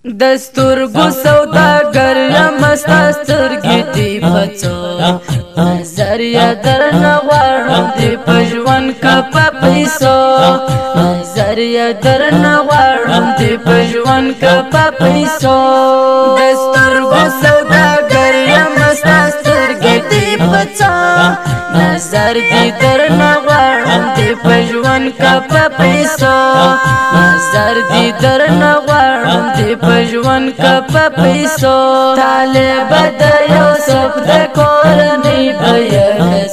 دستورګو سوداګر یم ستا سترګې دي په څو نظر یې درنه غواړم دې په ژوند که په پیسو نظر یې درنه غواړم دې په ژوند که په پیسو دستورګو سوداګر یم ستا سترګې دي په څو نظر دې درنه غواړم دې په ژوند که په پیسو نظر دې درنه غواړم دې په ژوند که په پیسو طالب د یوسف د کورنۍ بیه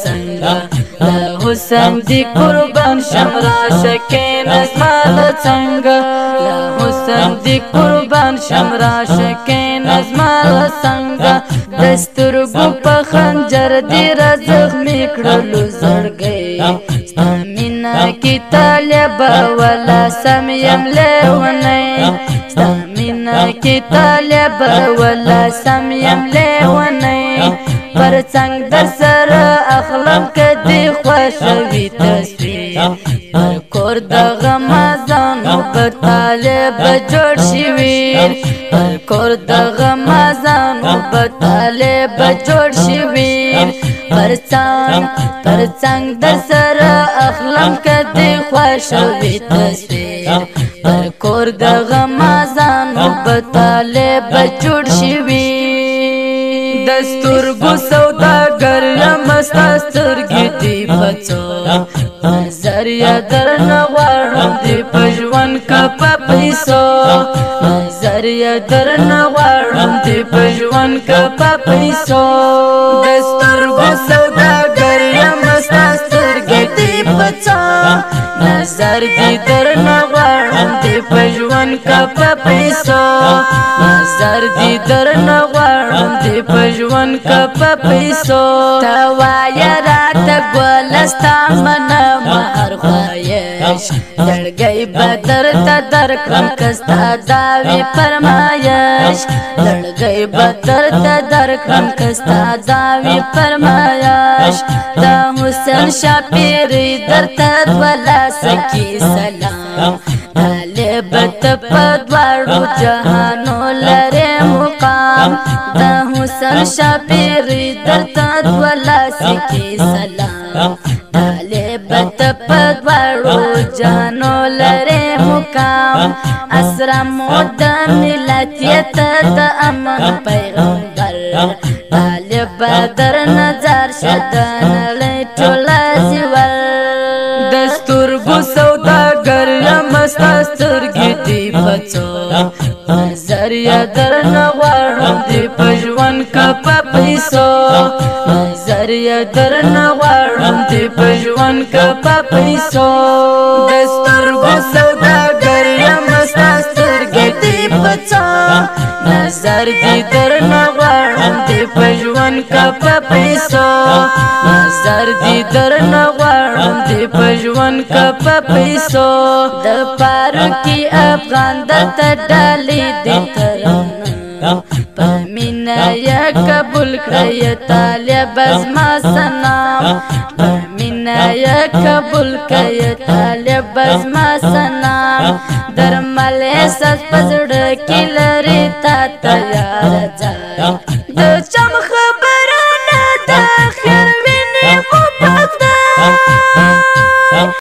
څنګه له حسن دې قربان شم راشه کښېنه زما له څنګه له حسن دې قربان شم راشه کښېنه زما له څنګه د سترګو په خنجر دې رازخمي کړلو زړګی ستا مینه کې طالبه ولا سم یم لیونی ستا مینه کې طالبه ولا سم یم لیونی پر څنګ در سره اخلم که دې خوښه وي تصویر پر کور د غمازانو په طالبه جوړ شوي پر کور د غمازانو په طالبه جوړ شوي پر څنګ در سره اخلم که دې خوښه وي تصویر پر کور د غمازانو په طالبه جوړ شوي دستورګو سوداګر یم ستا سترګې دي په څو نظر یې درنه غواړم دې په ژوند که په پیسو نظر یې درنه غواړم دې په ژوند که په پیسو دستورګو سوداګر یم ستا سترګې دي په څو نظر دې درنه غواړم دې په ژوند که په پیسو نظر دې درنه غواړم دې په ژوند که په پیسو ته وایه راته ګله ستا منمه هر خواهش لړګی به درته درکړم که ستا دا وي فرمایش لړګی به درته درکړم که ستا دا وي فرمایش د حسن شاپیرۍ درته دوه لاسه کې سلام طالب ته په دواړو جهانو لرې مقام د حسن شاپیرۍ درته دوه لاسه کې سلام طالب ته په دواړو جهانو لرې مقام اسره مو د ملت یې ته د امن پیغمبر طالب در نظر شه د نړۍ ټوله زیور دستورګو سوداګر یم ستا سترګې دي په څو نظر یې درنه غواړم دې په ژوند که په پیسو نظر یې درنه غواړم دې په ژوند که په پیسو دستورګو سوداګر یم ستا سترګې دي په څو نظر دې درنه غواړم دې په ژوند که په پیسو نظر دې درنه غواړم دې په ژوند که په پیسو د فاروقي افغان درته ډالۍ دې ترانه په مینه یې قبول کړی طالبه زما سلام په مینه یې قبول کړی طالبه زما سلام درمل احساس په زړه کې لري تا تیار ځای د چمن